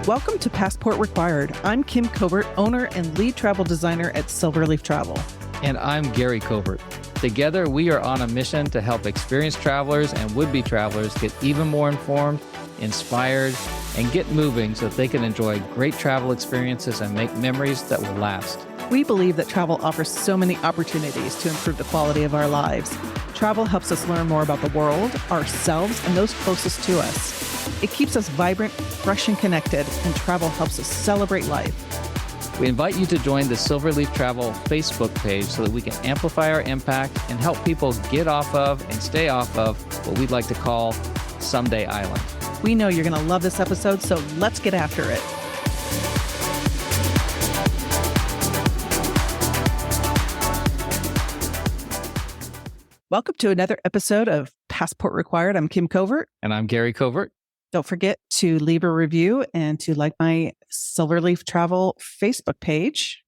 Welcome to Passport Required. I'm Kim Covert, owner and lead travel designer at Silverleaf Travel. And I'm Gary Covert. Together, we are on a mission to help experienced travelers and would-be travelers get even more informed, inspired, and get moving so that they can enjoy great travel experiences and make memories that will last. We believe that travel offers so many opportunities to improve the quality of our lives. Travel helps us learn more about the world, ourselves, and those closest to us. It keeps us vibrant, fresh, and connected, and travel helps us celebrate life. We invite you to join the Silverleaf Travel Facebook page so that we can amplify our impact and help people get off of and stay off of what we'd like to call Someday Island. We know you're going to love this episode, so let's get after it. Welcome to another episode of Passport Required. I'm Kim Covert. And I'm Gary Covert. Don't forget to leave a review and to like my Silverleaf Travel Facebook page.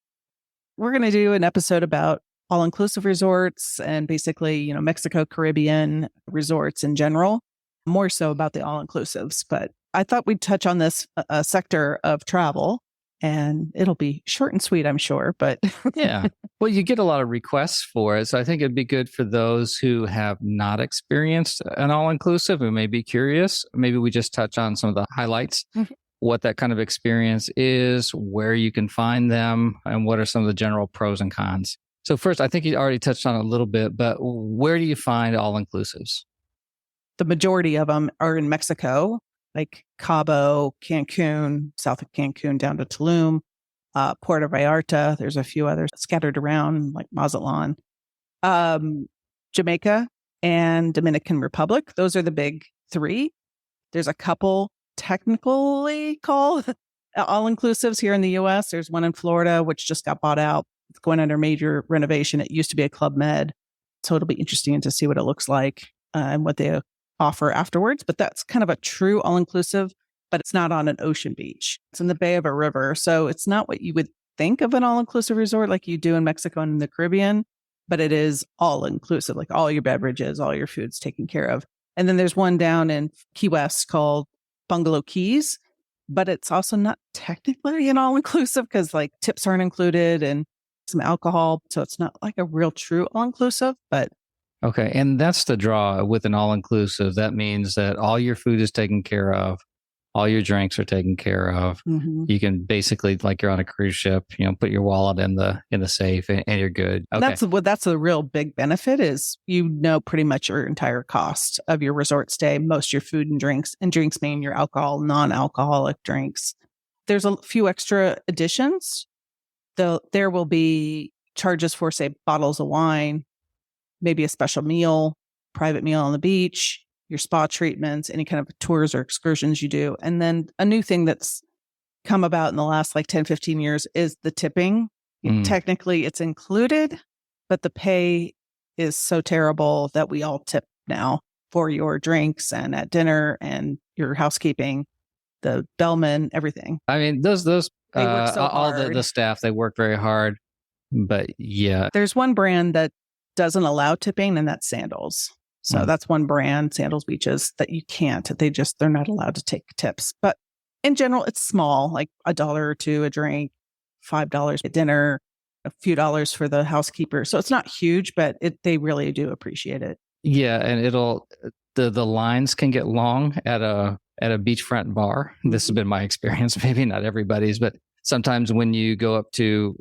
We're going to do an episode about all-inclusive resorts and basically, Mexico, Caribbean resorts in general, more so about the all-inclusives. But I thought we'd touch on this sector of travel, and it'll be short and sweet, I'm sure. But yeah, well, you get a lot of requests for it. So I think it'd be good for those who have not experienced an all-inclusive, who may be curious. Maybe we just touch on some of the highlights, what that kind of experience is, where you can find them, and what are some of the general pros and cons. So first, I think you already touched on it a little bit, but where do you find all-inclusives? The majority of them are in Mexico, like Cabo, Cancun, south of Cancun down to Tulum, Puerto Vallarta. There's a few others scattered around, like Mazatlan, Jamaica, and Dominican Republic. Those are the big three. There's a couple technically called all-inclusives here in the U.S. There's one in Florida, which just got bought out. It's going under major renovation. It used to be a Club Med. So it'll be interesting to see what it looks like and what they offer afterwards. But that's kind of a true all-inclusive, but it's not on an ocean beach. It's in the bay of a river. So it's not what you would think of an all-inclusive resort like you do in Mexico and the Caribbean, but it is all-inclusive, like all your beverages, all your food's taken care of. And then there's one down in Key West called Bungalow Keys, but it's also not technically an all-inclusive because like tips aren't included and some alcohol. So it's not like a real true all-inclusive, but okay. And that's the draw with an all-inclusive. That means that all your food is taken care of. All your drinks are taken care of. Mm-hmm. You can basically, like you're on a cruise ship, put your wallet in the safe and you're good. Okay. That's a real big benefit is, pretty much your entire cost of your resort stay, most of your food and drinks mean your alcohol, non-alcoholic drinks. There's a few extra additions. There will be charges for, say, bottles of wine, maybe a special meal, private meal on the beach, your spa treatments, any kind of tours or excursions you do. And then a new thing that's come about in the last 10, 15 years is the tipping. Technically, it's included, but the pay is so terrible that we all tip now for your drinks and at dinner and your housekeeping, the bellman, everything. I mean, those they work so all hard. the staff, they work very hard. But yeah. There's one brand that doesn't allow tipping, and that's Sandals. So that's one brand, Sandals Beaches, that you can't. They're not allowed to take tips. But in general, it's small, like $1 or $2 a drink, $5 at dinner, a few dollars for the housekeeper. So it's not huge, but they really do appreciate it. Yeah, and the lines can get long at a beachfront bar. This has been my experience, maybe not everybody's, but sometimes when you go up to,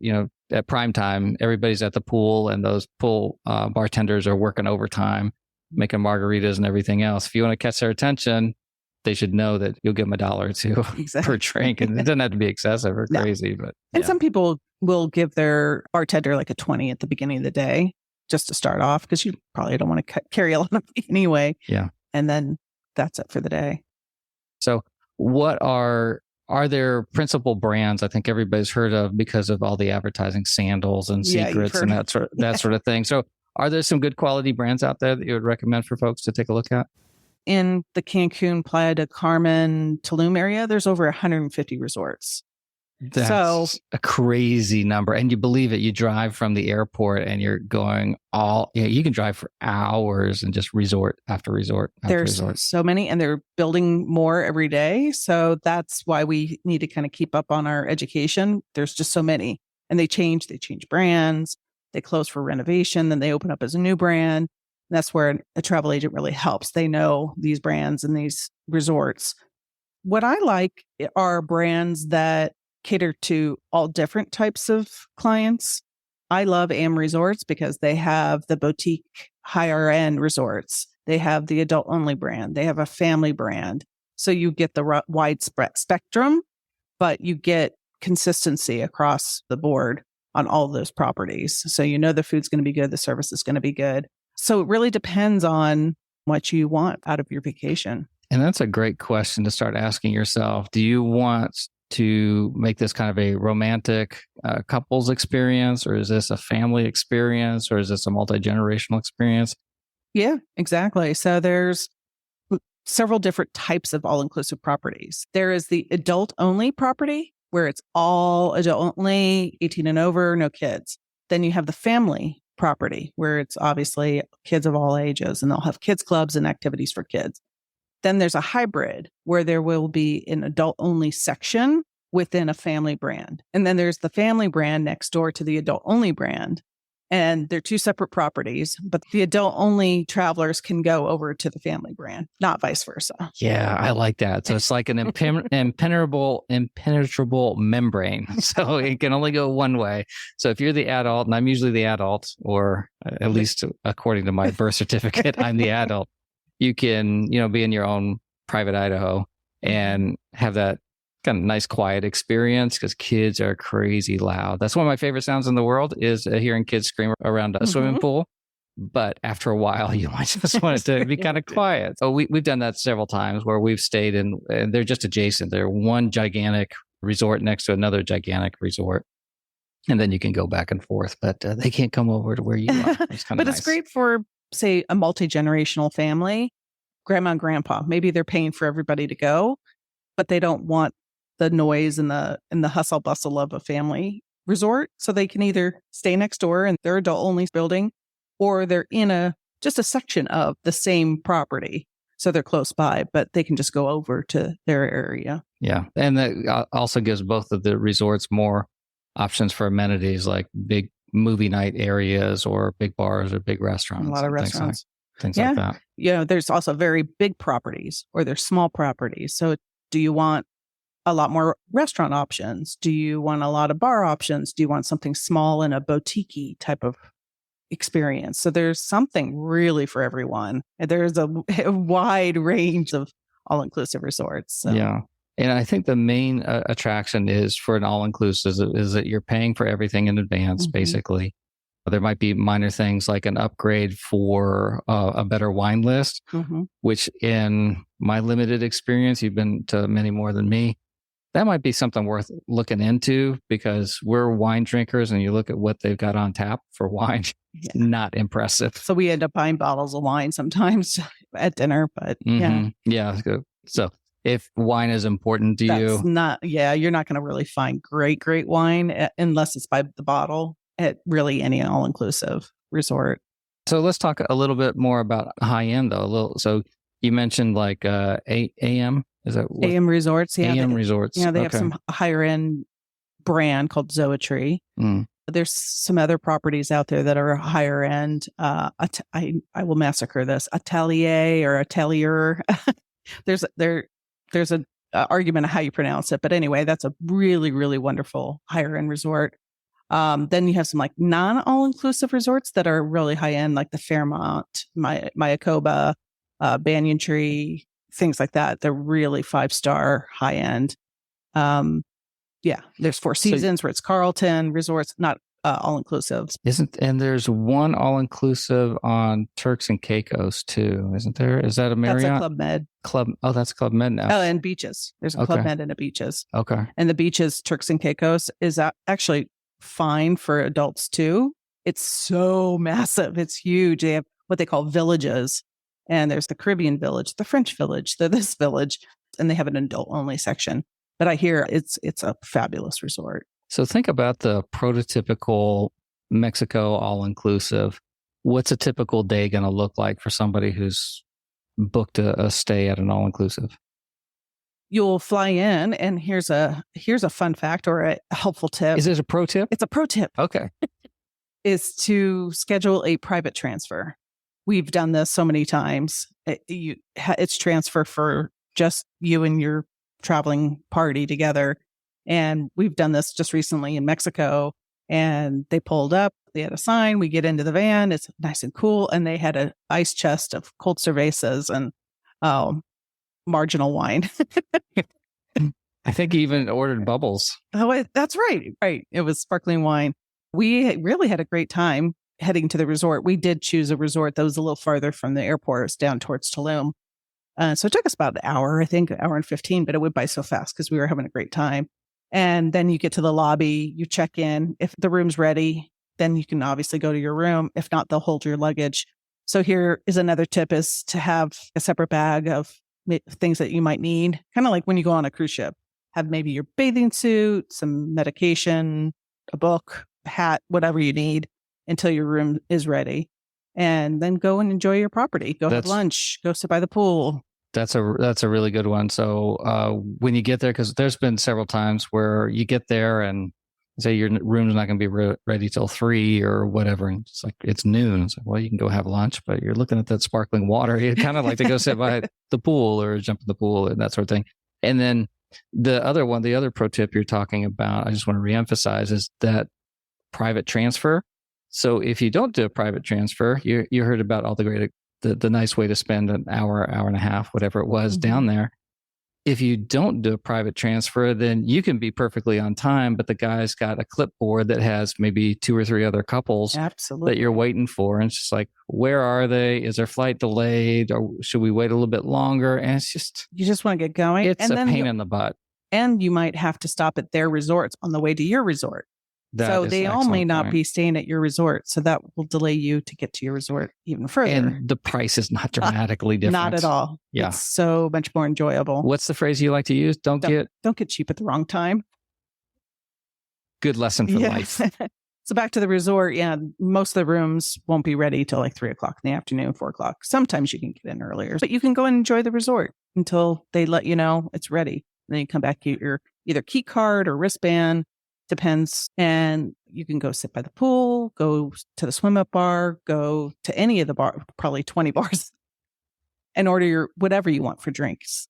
at prime time, everybody's at the pool and those pool bartenders are working overtime, making margaritas and everything else. If you want to catch their attention, they should know that you'll give them $1 or $2 per drink. And it doesn't have to be excessive or crazy. But And some people will give their bartender like a 20 at the beginning of the day just to start off because you probably don't want to carry a lot of money anyway. Yeah. And then that's it for the day. So what are there principal brands I think everybody's heard of because of all the advertising, Sandals and Secrets and that sort of thing? So are there some good quality brands out there that you would recommend for folks to take a look at? In the Cancun, Playa del Carmen, Tulum area, there's over 150 resorts. So That's a crazy number. And you believe it. You drive from the airport and you're going you can drive for hours and just resort after resort after there's resort. so many, and they're building more every day. So that's why we need to kind of keep up on our education. There's just so many, and they change brands, they close for renovation, then they open up as a new brand. And that's where a travel agent really helps. They know these brands and these resorts. What I like are brands that cater to all different types of clients. I love AM Resorts because they have the boutique higher end resorts. They have the adult only brand. They have a family brand. So you get the widespread spectrum, but you get consistency across the board on all those properties. So you know the food's going to be good, the service is going to be good. So it really depends on what you want out of your vacation. And that's a great question to start asking yourself. Do you want to make this kind of a romantic couples experience, or is this a family experience, or is this a multi-generational experience? Yeah, exactly. So there's several different types of all-inclusive properties. There is the adult-only property where it's all adult only, 18 and over, no kids. Then you have the family property where it's obviously kids of all ages, and they'll have kids clubs and activities for kids. Then there's a hybrid where there will be an adult-only section within a family brand. And then there's the family brand next door to the adult-only brand. And they're two separate properties, but the adult-only travelers can go over to the family brand, not vice versa. Yeah, I like that. So it's like an impenetrable membrane. So it can only go one way. So if you're the adult, and I'm usually the adult, or at least according to my birth certificate, I'm the adult, you can, be in your own private Idaho and have that kind of nice, quiet experience, because kids are crazy loud. That's one of my favorite sounds in the world, is hearing kids scream around a swimming pool. But after a while, you might just want it to be kind of quiet. So we've done that several times where we've stayed in, and they're just adjacent. They're one gigantic resort next to another gigantic resort. And then you can go back and forth, but they can't come over to where you are. It's kind of nice. It's great for, say, a multi-generational family, grandma and grandpa. Maybe they're paying for everybody to go, but they don't want the noise and the hustle bustle of a family resort. So they can either stay next door in their adult only building, or they're in just a section of the same property. So they're close by, but they can just go over to their area. Yeah. And that also gives both of the resorts more options for amenities, like big movie night areas or big bars or big restaurants. A lot of restaurants. Things like that. There's also very big properties, or there's small properties. So do you want a lot more restaurant options? Do you want a lot of bar options? Do you want something small and a boutique type of experience? So there's something really for everyone. There's a wide range of all-inclusive resorts. So. Yeah. And I think the main attraction is for an all-inclusive is that you're paying for everything in advance, basically. There might be minor things like an upgrade for a better wine list, which in my limited experience, you've been to many more than me, that might be something worth looking into, because we're wine drinkers, and you look at what they've got on tap for wine, not impressive. So we end up buying bottles of wine sometimes at dinner, but Yeah. So if wine is important to you, you're not going to really find great wine unless it's by the bottle at really any all-inclusive resort. So let's talk a little bit more about high end though. So you mentioned like AM. Is that what? AM Resorts? Yeah. AM Resorts. Yeah, they have some higher end brand called Zoetry. There's some other properties out there that are higher end. I will massacre this. Atelier. There's an argument of how you pronounce it, but anyway, that's a really, really wonderful higher end resort. Then you have some like non all inclusive resorts that are really high end, like the Fairmont, Mayakoba, Banyan Tree, things like that. They're really 5-star high end. There's Four Seasons, Ritz Carlton resorts, not all inclusive. And there's one all inclusive on Turks and Caicos too, isn't there? Is that a Marriott? That's a Club Med. Oh, that's Club Med now. Oh, and beaches. There's a Club Med and a beaches. Okay. And the beaches, Turks and Caicos, is actually fine for adults too. It's so massive. It's huge. They have what they call villages. And there's the Caribbean village, the French village, this village, and they have an adult only section. but I hear it's a fabulous resort. So think about the prototypical Mexico all-inclusive. What's a typical day going to look like for somebody who's booked a stay at an all-inclusive? You'll fly in, and here's a fun fact or a helpful tip. Is it a pro tip? It's a pro tip. Okay. Is to schedule a private transfer. We've done this so many times. It's transfer for just you and your traveling party together. And we've done this just recently in Mexico, and they pulled up, they had a sign, we get into the van, it's nice and cool. And they had an ice chest of cold cervezas and marginal wine. I think he even ordered bubbles. Oh, that's right. Right. It was sparkling wine. We really had a great time heading to the resort. We did choose a resort that was a little farther from the airport. It's down towards Tulum. So it took us about an hour, I think, an hour and 15, but it went by so fast because we were having a great time. And then you get to the lobby, you check in. If the room's ready, then you can obviously go to your room. If not, they'll hold your luggage. So here is another tip, is to have a separate bag of things that you might need, kind of like when you go on a cruise ship. Have maybe your bathing suit, some medication, a book, a hat, whatever you need until your room is ready. And then go and enjoy your property. Go have lunch, go sit by the pool. That's a really good one. So when you get there, because there's been several times where you get there and say your room's not going to be ready till 3 or whatever, and it's like it's noon. It's like, well, you can go have lunch, but you're looking at that sparkling water. You kind of like to go sit by the pool or jump in the pool and that sort of thing. And then the other pro tip you're talking about, I just want to reemphasize, is that private transfer. So if you don't do a private transfer, you heard about all the nice way to spend an hour and a half, whatever it was down there. If you don't do a private transfer, then you can be perfectly on time, but the guy's got a clipboard that has maybe 2 or 3 other couples that you're waiting for. And it's just like, where are they? Is their flight delayed? Or should we wait a little bit longer? And it's just... You just want to get going. It's a pain in the butt. And you might have to stop at their resorts on the way to your resort. So they all may not be staying at your resort. So that will delay you to get to your resort even further. And the price is not dramatically different. Not at all. Yeah. It's so much more enjoyable. What's the phrase you like to use? Don't get cheap at the wrong time. Good lesson for life. So back to the resort. Yeah. Most of the rooms won't be ready till like 3 o'clock in the afternoon, 4 o'clock. Sometimes you can get in earlier, but you can go and enjoy the resort until they let you know it's ready. And then you come back, get your either key card or wristband. Depends. And you can go sit by the pool, go to the swim up bar, go to any of the bar, probably 20 bars, and order your whatever you want for drinks.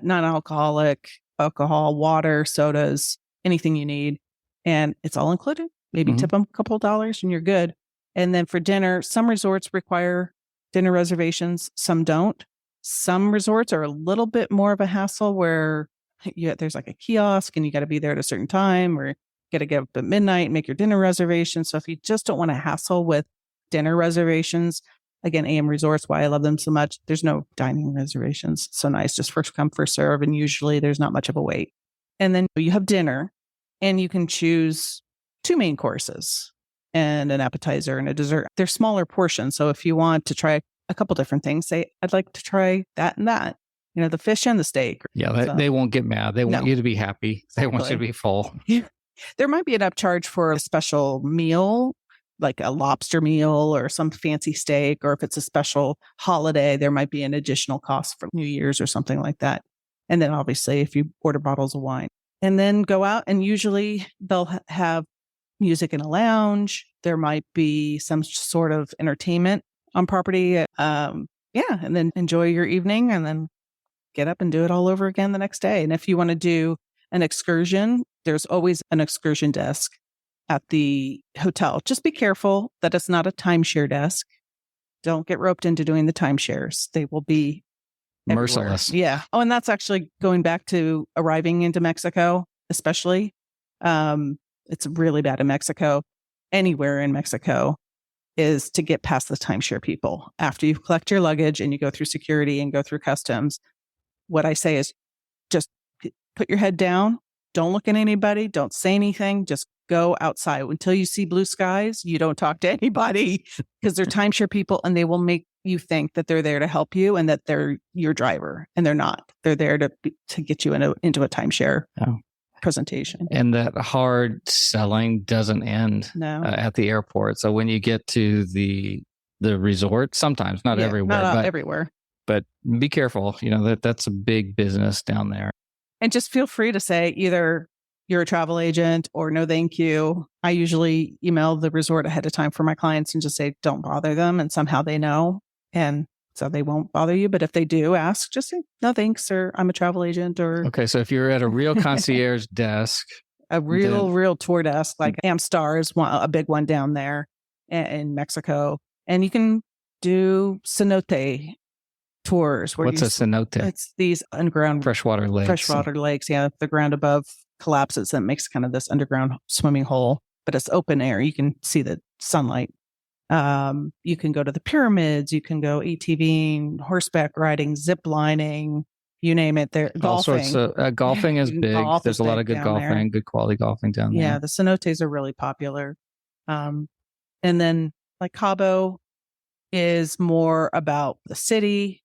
Non-alcoholic, alcohol, water, sodas, anything you need. And it's all included. Maybe tip them a couple of dollars and you're good. And then for dinner, some resorts require dinner reservations. Some don't. Some resorts are a little bit more of a hassle where there's like a kiosk and you got to be there at a certain time, or got to get up at midnight and make your dinner reservation. So if you just don't want to hassle with dinner reservations, again, AM Resorts, why I love them so much, there's no dining reservations. So nice, just first come, first serve. And usually there's not much of a wait. And then you have dinner and you can choose 2 main courses and an appetizer and a dessert. They're smaller portions. So if you want to try a couple different things, say, I'd like to try that and that. You know, the fish and the steak. Yeah, they won't get mad. They want you to be happy. They want you to be full. Yeah. There might be an upcharge for a special meal, like a lobster meal or some fancy steak, or if it's a special holiday, there might be an additional cost for New Year's or something like that. And then obviously if you order bottles of wine and then go out, and usually they'll have music in a lounge. There might be some sort of entertainment on property. And then enjoy your evening and then get up and do it all over again the next day. And if you want to do an excursion, there's always an excursion desk at the hotel. Just be careful that it's not a timeshare desk. Don't get roped into doing the timeshares. They will be merciless. Yeah. Oh, and that's actually going back to arriving into Mexico, especially. It's really bad in Mexico. Anywhere in Mexico is to get past the timeshare people. After you collect your luggage and you go through security and go through customs, what I say is just put your head down. Don't look at anybody. Don't say anything. Just go outside. Until you see blue skies, you don't talk to anybody because they're timeshare people and they will make you think that they're there to help you and that they're your driver, and they're not. They're there to get you into a timeshare presentation. And that hard selling doesn't end at the airport. So when you get to the resort, sometimes, not everywhere, not everywhere. But be careful, that's a big business down there. And just feel free to say either you're a travel agent or no, thank you. I usually email the resort ahead of time for my clients and just say, don't bother them. And somehow they know. And so they won't bother you. But if they do ask, just say, no, thanks, or I'm a travel agent. Or okay, so if you're at a real concierge desk, a real tour desk, like Amstar is a big one down there in Mexico. And you can do cenote tours. What's a cenote? It's these underground freshwater lakes. Yeah, the ground above collapses and makes kind of this underground swimming hole, but it's open air. You can see the sunlight. You can go to the pyramids. You can go ATVing, horseback riding, zip lining, you name it. There, golfing. All sorts of golfing is big. There's a lot of good golfing, there. Good quality golfing down there. Yeah, the cenotes are really popular. And then like Cabo is more about the city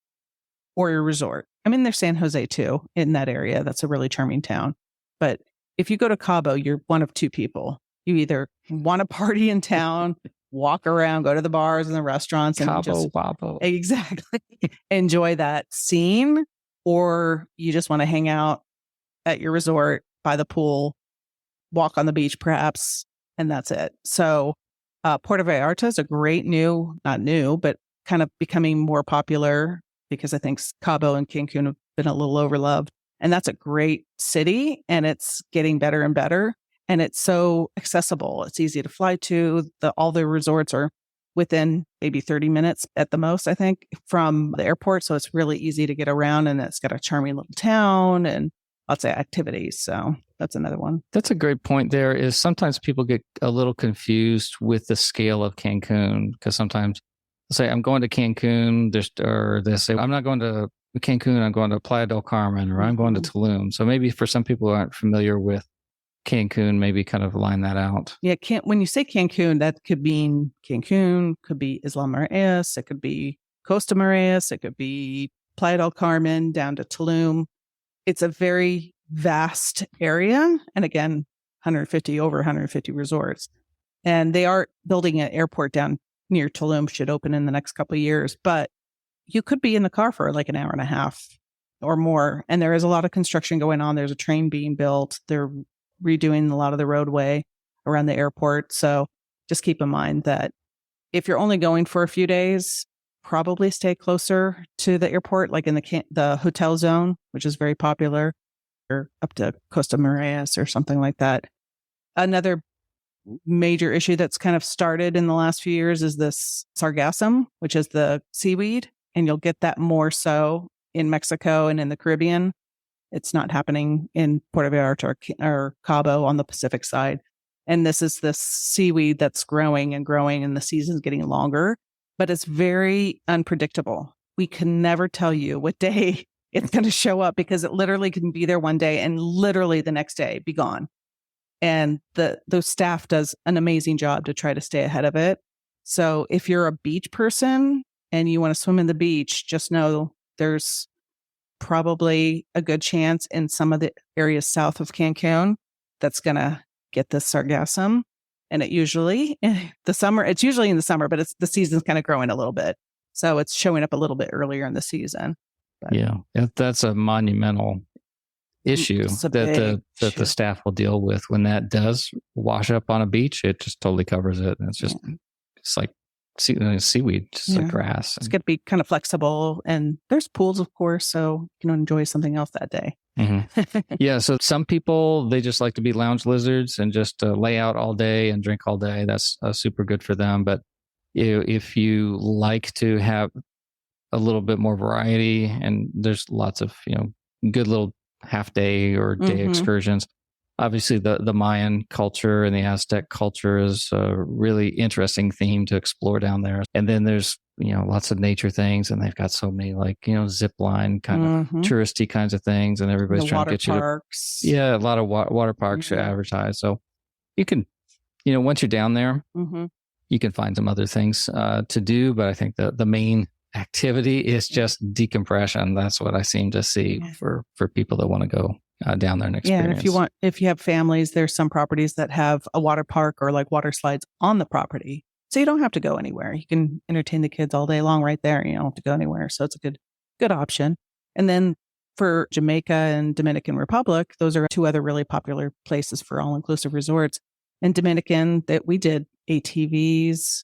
or your resort. I mean, there's San Jose too in that area. That's a really charming town. But if you go to Cabo, you're one of two people. You either want to party in town, walk around, go to the bars and the restaurants, and Cabo Wabo. Exactly enjoy that scene, or you just want to hang out at your resort by the pool, walk on the beach perhaps, and that's it. So Puerto Vallarta is a great not new, but kind of becoming more popular because I think Cabo and Cancun have been a little overloved. And that's a great city, and it's getting better and better. And it's so accessible. It's easy to fly to. All the resorts are within maybe 30 minutes at the most, I think, from the airport. So it's really easy to get around, and it's got a charming little town and lots of activities. So that's another one. That's a great point there, is sometimes people get a little confused with the scale of Cancun, because sometimes they'll say, I'm going to Cancun, or they say, I'm not going to Cancun, I'm going to Playa del Carmen, or I'm going to Tulum. So maybe for some people who aren't familiar with Cancun, maybe kind of line that out. Yeah, when you say Cancun, that could mean Cancun, could be Isla Mujeres, it could be Costa Mujeres, it could be Playa del Carmen down to Tulum. It's a very vast area. And again, over 150 resorts. And they are building an airport down near Tulum, should open in the next couple of years. But you could be in the car for like an hour and a half or more. And there is a lot of construction going on. There's a train being built. They're redoing a lot of the roadway around the airport. So just keep in mind that if you're only going for a few days, probably stay closer to the airport, like in the hotel zone, which is very popular, or up to Costa Mujeres or something like that. Another major issue that's kind of started in the last few years is this sargassum, which is the seaweed. And you'll get that more so in Mexico and in the Caribbean. It's not happening in Puerto Vallarta or Cabo on the Pacific side. And this is this seaweed that's growing and growing, and the season's getting longer, but it's very unpredictable. We can never tell you what day it's going to show up, because it literally can be there one day and literally the next day be gone. And the staff does an amazing job to try to stay ahead of it. So if you're a beach person and you want to swim in the beach, just know there's probably a good chance in some of the areas south of Cancun that's going to get this sargassum. And it's usually in the summer, but the season's kind of growing a little bit. So it's showing up a little bit earlier in the season. But yeah, that's a monumental issue that the staff will deal with. When that does wash up on a beach, it just totally covers it. And it's just, it's like seaweed, just like grass. It's going to be kind of flexible, and there's pools, of course, so you can enjoy something else that day. Mm-hmm. Yeah. So some people, they just like to be lounge lizards and just lay out all day and drink all day. That's super good for them. But if you like to have a little bit more variety, and there's lots of, good little half day or day excursions. Obviously, the Mayan culture and the Aztec culture is a really interesting theme to explore down there. And then there's, lots of nature things, and they've got so many zip line kind of touristy kinds of things, and everybody's trying to get parks. A lot of water parks to advertise. So you can once you're down there, Mm-hmm. you can find some other things to do. But I think the main activity is just decompression. That's what I seem to see for people that want to go down there and experience. Yeah, and if you have families, there's some properties that have a water park or like water slides on the property. So you don't have to go anywhere. You can entertain the kids all day long right there. You don't have to go anywhere. So it's a good option. And then for Jamaica and Dominican Republic, those are two other really popular places for all-inclusive resorts. In Dominican, that we did ATVs.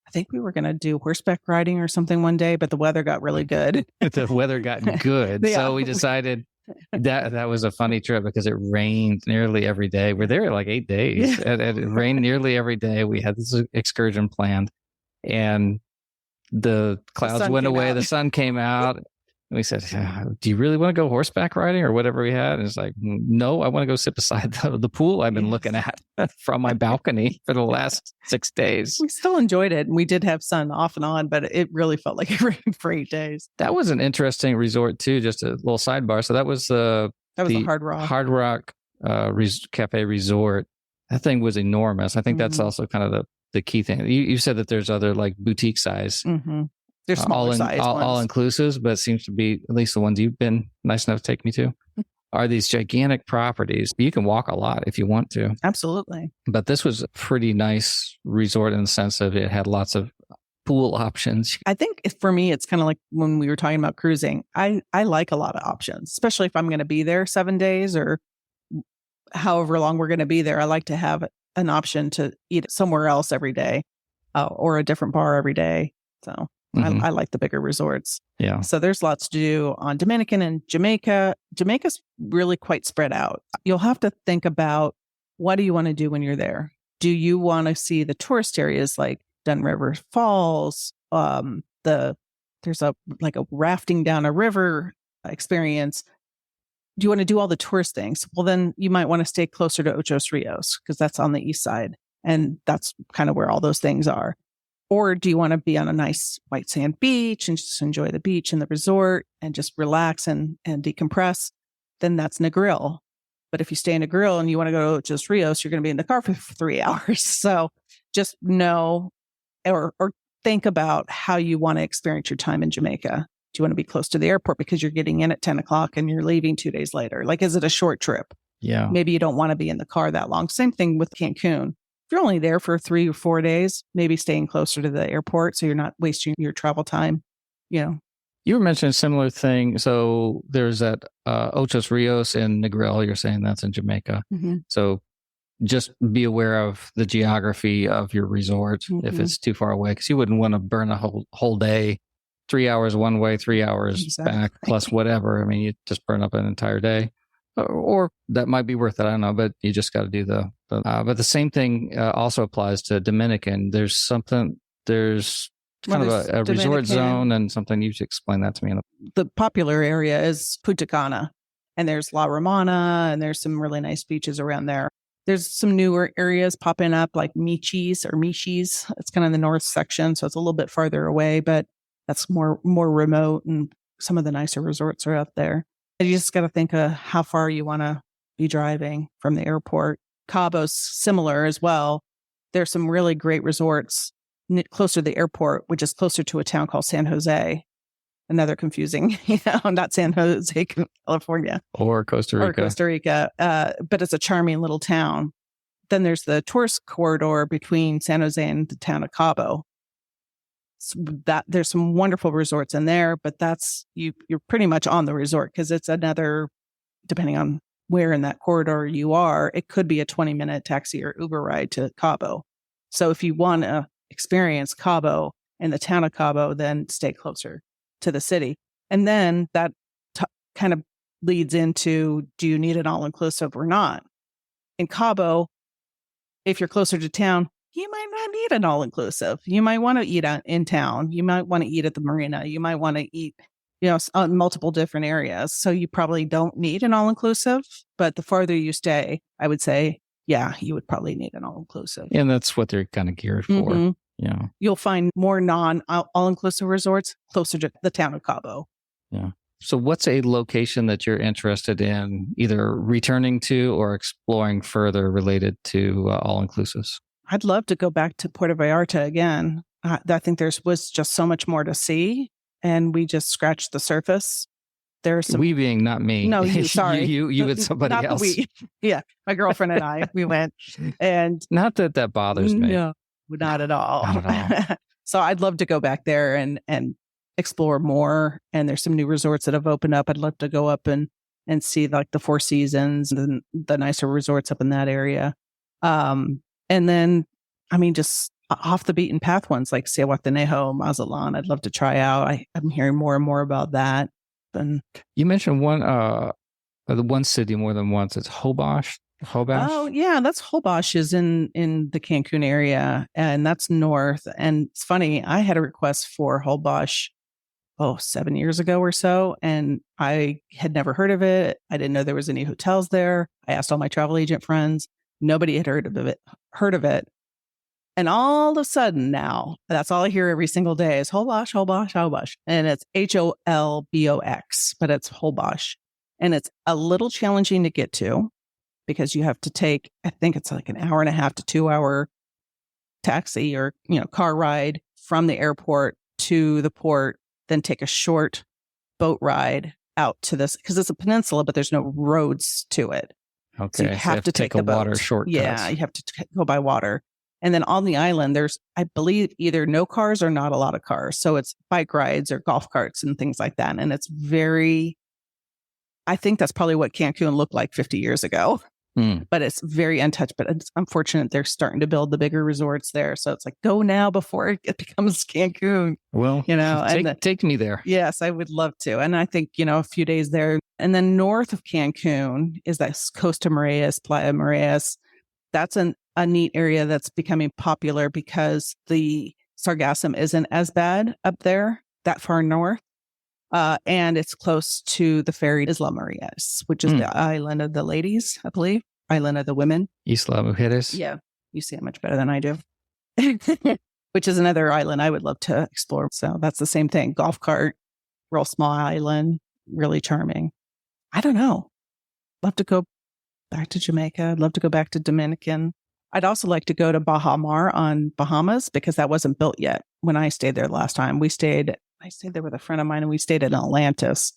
I think we were going to do horseback riding or something one day, but the weather got really good. The weather got good. Yeah. So we decided that was a funny trip because it rained nearly every day. We're there like 8 days. Yeah. It rained nearly every day. We had this excursion planned and the clouds went away. The sun came out. And we said, do you really want to go horseback riding or whatever we had? And it's like, no, I want to go sit beside the pool I've been looking at from my balcony for the last 6 days. We still enjoyed it. And we did have sun off and on, but it really felt like it rained for 8 days. That was an interesting resort too, just a little sidebar. So that was the Hard Rock. Hard Rock Cafe Resort. That thing was enormous. I think that's also kind of the key thing. You said that there's other like boutique size. Mm-hmm. They're smaller size all inclusive, but it seems to be at least the ones you've been nice enough to take me to are these gigantic properties. You can walk a lot if you want to. Absolutely. But this was a pretty nice resort in the sense of it had lots of pool options. I think for me, it's kind of like when we were talking about cruising. I like a lot of options, especially if I'm going to be there 7 days or however long we're going to be there. I like to have an option to eat somewhere else every day or a different bar every day. So I like the bigger resorts. Yeah. So there's lots to do on Dominican and Jamaica. Jamaica's really quite spread out. You'll have to think about what do you want to do when you're there? Do you want to see the tourist areas like Dun River Falls? There's a rafting down a river experience. Do you want to do all the tourist things? Well, then you might want to stay closer to Ocho Rios because that's on the east side. And that's kind of where all those things are. Or do you want to be on a nice white sand beach and just enjoy the beach and the resort and just relax and decompress? Then that's Negril. But if you stay in Negril and you want to go to Ocho Rios, you're going to be in the car for 3 hours. So just know or think about how you want to experience your time in Jamaica. Do you want to be close to the airport because you're getting in at 10 o'clock and you're leaving 2 days later? Like, is it a short trip? Yeah. Maybe you don't want to be in the car that long. Same thing with Cancun. If you're only there for 3 or 4 days, maybe staying closer to the airport so you're not wasting your travel time. You were mentioning a similar thing. So there's that Ocho Rios in Negril. You're saying that's in Jamaica. Mm-hmm. So just be aware of the geography of your resort if it's too far away, because you wouldn't want to burn a whole day, 3 hours one way, 3 hours back, plus whatever. I mean, you just burn up an entire day. Or that might be worth it. I don't know, but you just got to do but the same thing also applies to Dominican. There's kind of a resort zone and something. You should explain that to me. The popular area is Punta Cana, and there's La Romana, and there's some really nice beaches around there. There's some newer areas popping up like Michis. It's kind of the north section, so it's a little bit farther away, but that's more remote, and some of the nicer resorts are out there. You just got to think of how far you want to be driving from the airport. Cabo's similar as well. There's some really great resorts closer to the airport, which is closer to a town called San Jose. Another confusing, not San Jose, California. Or Costa Rica. But it's a charming little town. Then there's the tourist corridor between San Jose and the town of Cabo. There's some wonderful resorts in there, but that's you're pretty much on the resort because it's another, depending on where in that corridor you are, it could be a 20-minute taxi or Uber ride to Cabo. So if you want to experience Cabo and the town of Cabo, then stay closer to the city. And then that kind of leads into, do you need an all-inclusive or not? In Cabo, if you're closer to town, you might not need an all-inclusive. You might want to eat in town. You might want to eat at the marina. You might want to eat, on multiple different areas. So you probably don't need an all-inclusive. But the farther you stay, I would say, yeah, you would probably need an all-inclusive. And that's what they're kind of geared for. Mm-hmm. Yeah. You'll find more all-inclusive resorts closer to the town of Cabo. Yeah. So what's a location that you're interested in either returning to or exploring further related to all-inclusives? I'd love to go back to Puerto Vallarta again. I think was just so much more to see, and we just scratched the surface. There's some We being not me. no, you sorry, you and somebody not else. the we. Yeah, my girlfriend and I we went, and not that bothers me. No, not at all. Not at all. So I'd love to go back there and explore more. And there's some new resorts that have opened up. I'd love to go up and see like the Four Seasons and the nicer resorts up in that area. And then, I mean, just off the beaten path ones like Cihuatanejo, Mazatlan, I'd love to try out. I'm hearing more and more about that. And you mentioned the one city more than once. It's Hobosh. Oh yeah, that's Holbox is in the Cancun area, and that's north. And it's funny, I had a request for Holbox 7 years ago or so, and I had never heard of it. I didn't know there was any hotels there. I asked all my travel agent friends. Nobody had heard of it. And all of a sudden now, that's all I hear every single day is Holbox, Holbox, Holbox. And it's Holbox, but it's Holbox. And it's a little challenging to get to, because you have to take, I think it's like an hour and a half to 2 hour taxi or, car ride from the airport to the port, then take a short boat ride out to this, because it's a peninsula, but there's no roads to it. Okay. So you have to take a the water boat. shortcut. Yeah, you have to go by water. And then on the island, there's, I believe, either no cars or not a lot of cars. So it's bike rides or golf carts and things like that. And it's I think that's probably what Cancun looked like 50 years ago. But it's very untouched. But it's unfortunate they're starting to build the bigger resorts there. So it's like, go now before it becomes Cancun. Well, take me there. Yes, I would love to. And I think, a few days there. And then north of Cancun is that Costa Mareas, Playa Mareas. That's a neat area that's becoming popular because the sargassum isn't as bad up there, that far north. And it's close to the ferry Isla Marias, which is the island of the ladies, I believe. Island of the women. Isla Mujeres. Yeah. You see it much better than I do. Which is another island I would love to explore. So that's the same thing. Golf cart, real small island, really charming. I don't know. Love to go back to Jamaica. I'd love to go back to Dominican. I'd also like to go to Baja Mar on Bahamas, because that wasn't built yet when I stayed there last time. I stayed there with a friend of mine, and we stayed in Atlantis.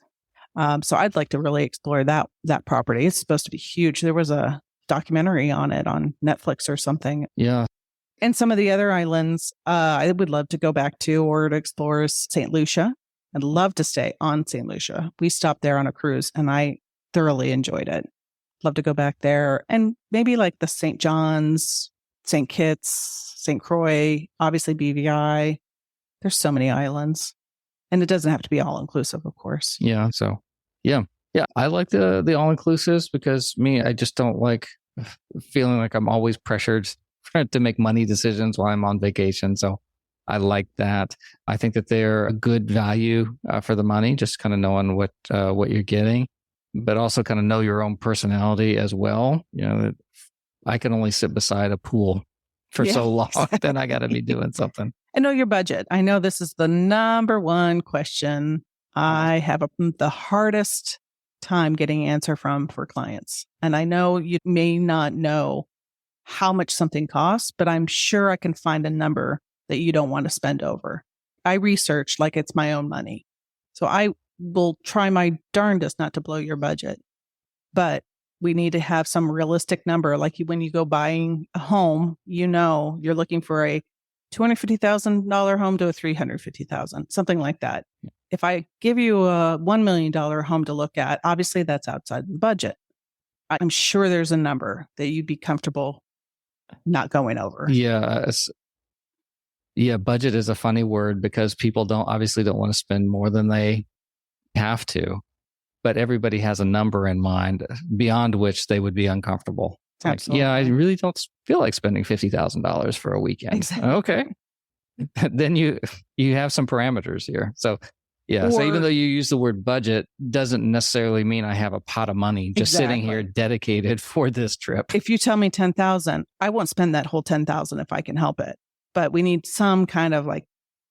So I'd like to really explore that property. It's supposed to be huge. There was a documentary on it on Netflix or something. Yeah. And some of the other islands I would love to go back to or to explore is St. Lucia. I'd love to stay on St. Lucia. We stopped there on a cruise and I thoroughly enjoyed it. Love to go back there. And maybe like the St. John's, St. Kitts, St. Croix, obviously BVI. There's so many islands. And it doesn't have to be all inclusive, of course. Yeah. So, yeah. I like the all inclusives because I just don't like feeling like I'm always pressured to make money decisions while I'm on vacation. So I like that. I think that they're a good value for the money, just kind of knowing what you're getting, but also kind of know your own personality as well. That I can only sit beside a pool for so long, then I got to be doing something. And know your budget. I know this is the number one question I have the hardest time getting answer for clients. And I know you may not know how much something costs, but I'm sure I can find a number that you don't want to spend over. I research like it's my own money. So I will try my darndest not to blow your budget, but we need to have some realistic number. Like when you go buying a home, you're looking for a $250,000 home to a $350,000, something like that. If I give you a $1 million home to look at, obviously that's outside the budget. I'm sure there's a number that you'd be comfortable not going over. Yeah, budget is a funny word because people don't want to spend more than they have to, but everybody has a number in mind beyond which they would be uncomfortable. Absolutely. I really don't feel like spending $50,000 for a weekend. Exactly. Okay. Then you have some parameters here. So so even though you use the word budget, doesn't necessarily mean I have a pot of money just sitting here dedicated for this trip. If you tell me 10,000, I won't spend that whole 10,000 if I can help it. But we need some kind of like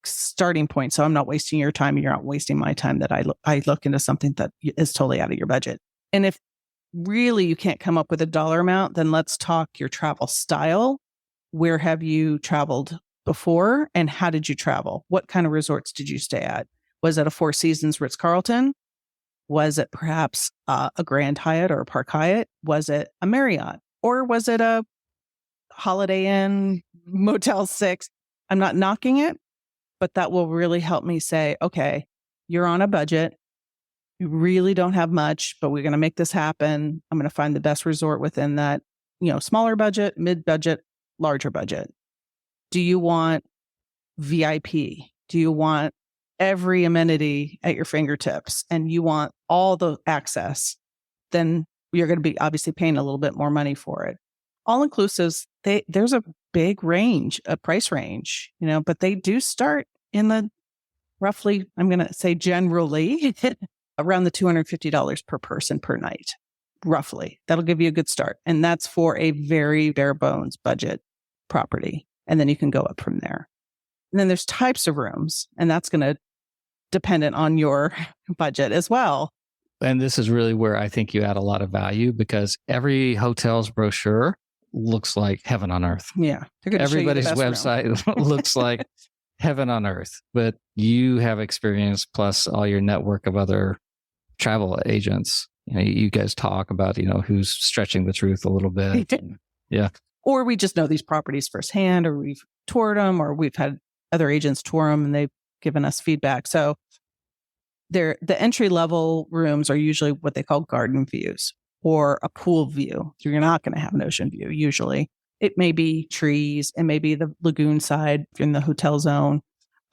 starting point. So I'm not wasting your time and you're not wasting my time that I look into something that is totally out of your budget. And if really you can't come up with a dollar amount, then let's talk your travel style where have you traveled before and how did you travel? What kind of resorts did you stay at? Was it a Four Seasons Ritz-Carlton? Was it perhaps a Grand Hyatt or a Park Hyatt? Was it a Marriott? Or was it a Holiday Inn, Motel 6? I'm not knocking it, but that will really help me say, okay, you're on a budget. You really don't have much, but we're going to make this happen. I'm going to find the best resort within that, smaller budget, mid-budget, larger budget. Do you want VIP? Do you want every amenity at your fingertips and you want all the access? Then you're going to be obviously paying a little bit more money for it. All inclusives, there's a big range, a price range, but they do start in the roughly, I'm going to say generally, around the $250 per person per night, roughly. That'll give you a good start. And that's for a very bare bones budget property. And then you can go up from there. And then there's types of rooms, and that's going to dependent on your budget as well. And this is really where I think you add a lot of value because every hotel's brochure looks like heaven on earth. Yeah. Everybody's website looks like heaven on earth, but you have experience plus all your network of other travel agents. You guys talk about, who's stretching the truth a little bit. Yeah. Or we just know these properties firsthand, or we've toured them, or we've had other agents tour them and they've given us feedback. So the entry level rooms are usually what they call garden views or a pool view. So you're not going to have an ocean view usually. It may be trees, it may be the lagoon side if you're in the hotel zone.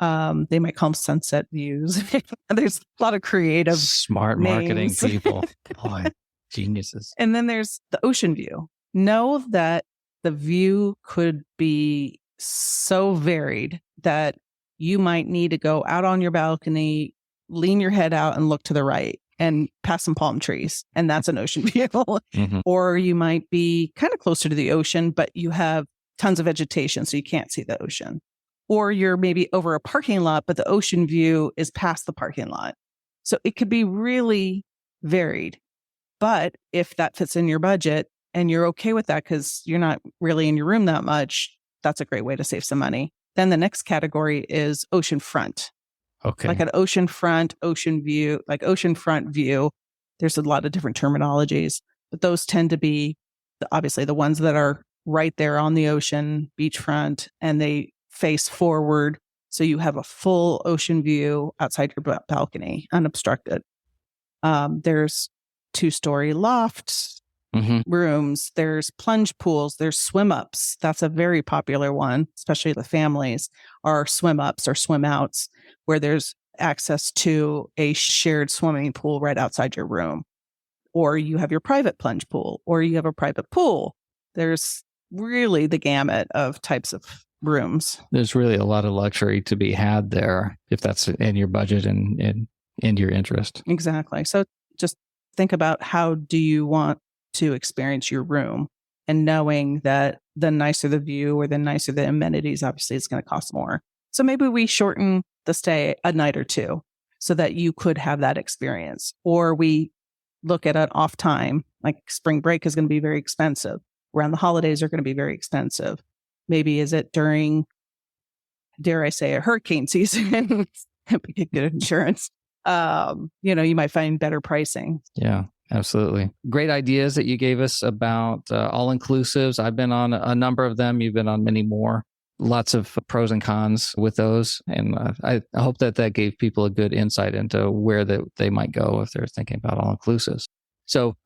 They might call them sunset views. There's a lot of creative smart marketing people. Boy, geniuses. And then there's the ocean view. Know that the view could be so varied that you might need to go out on your balcony, lean your head out and look to the right and past some palm trees. And that's an ocean view. Mm-hmm. Or you might be kind of closer to the ocean, but you have tons of vegetation, so you can't see the ocean. Or you're maybe over a parking lot, but the ocean view is past the parking lot. So it could be really varied. But if that fits in your budget and you're okay with that because you're not really in your room that much, that's a great way to save some money. Then the next category is oceanfront. Okay. Like an oceanfront, ocean view, like oceanfront view. There's a lot of different terminologies, but those tend to be obviously the ones that are right there on the ocean, beachfront, and they face forward. So you have a full ocean view outside your balcony, unobstructed. There's 2-story lofts, rooms. There's plunge pools. There's swim ups. That's a very popular one, especially the families, are swim ups or swim outs, where there's access to a shared swimming pool right outside your room. Or you have your private plunge pool, or you have a private pool. There's really the gamut of types of rooms. There's really a lot of luxury to be had there if that's in your budget and in your interest. Exactly. So just think about how do you want to experience your room, and knowing that the nicer the view or the nicer the amenities, obviously it's going to cost more. So maybe we shorten the stay a night or two so that you could have that experience. Or we look at an off time, like spring break is going to be very expensive. Around the holidays are going to be very expensive. Maybe is it during, dare I say, a hurricane season? Get good insurance. You might find better pricing. Yeah, absolutely. Great ideas that you gave us about all-inclusives. I've been on a number of them. You've been on many more. Lots of pros and cons with those. And I hope that gave people a good insight into where they might go if they're thinking about all-inclusives. So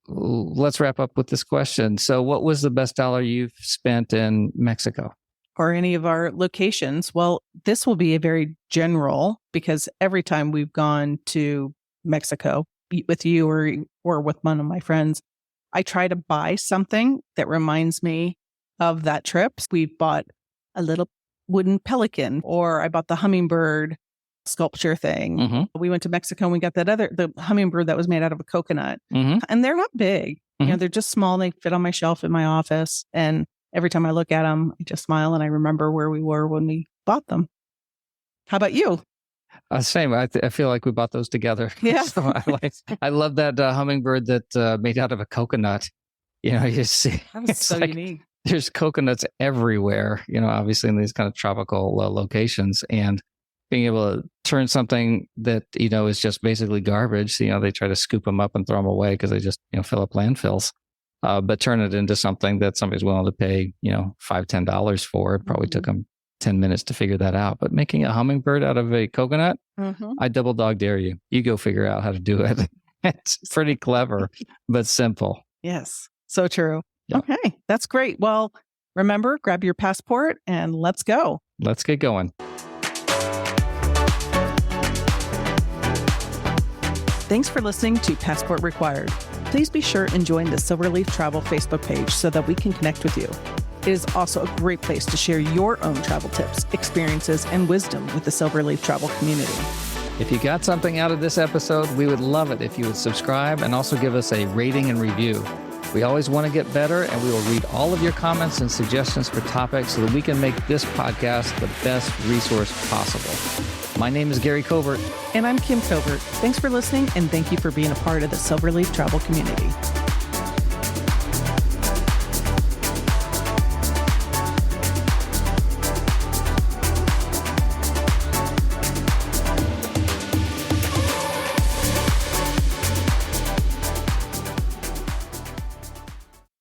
let's wrap up with this question. So what was the best dollar you've spent in Mexico? Or any of our locations? Well, this will be a very general, because every time we've gone to Mexico with you or with one of my friends, I try to buy something that reminds me of that trip. We bought a little wooden pelican, or I bought the hummingbird sculpture thing. Mm-hmm. We went to Mexico and we got the hummingbird that was made out of a coconut. Mm-hmm. And they're not big. Mm-hmm. They're just small. They fit on my shelf in my office. And every time I look at them, I just smile and I remember where we were when we bought them. How about you? Same. I feel like we bought those together. Yeah. So I love that hummingbird that made out of a coconut. You see, that was so unique. there's coconuts everywhere, obviously in these kind of tropical locations, and being able to turn something that, is just basically garbage. They try to scoop them up and throw them away because they just, fill up landfills. But turn it into something that somebody's willing to pay, $5-10 for. It probably took them 10 minutes to figure that out. But making a hummingbird out of a coconut, I double dog dare you. You go figure out how to do it. It's pretty clever, but simple. Yes, so true. Yeah. Okay, that's great. Well, remember, grab your passport and let's go. Let's get going. Thanks for listening to Passport Required. Please be sure and join the Silverleaf Travel Facebook page so that we can connect with you. It is also a great place to share your own travel tips, experiences, and wisdom with the Silverleaf Travel community. If you got something out of this episode, we would love it if you would subscribe and also give us a rating and review. We always want to get better, and we will read all of your comments and suggestions for topics so that we can make this podcast the best resource possible. My name is Gary Covert. And I'm Kim Covert. Thanks for listening, and thank you for being a part of the Silverleaf Travel community.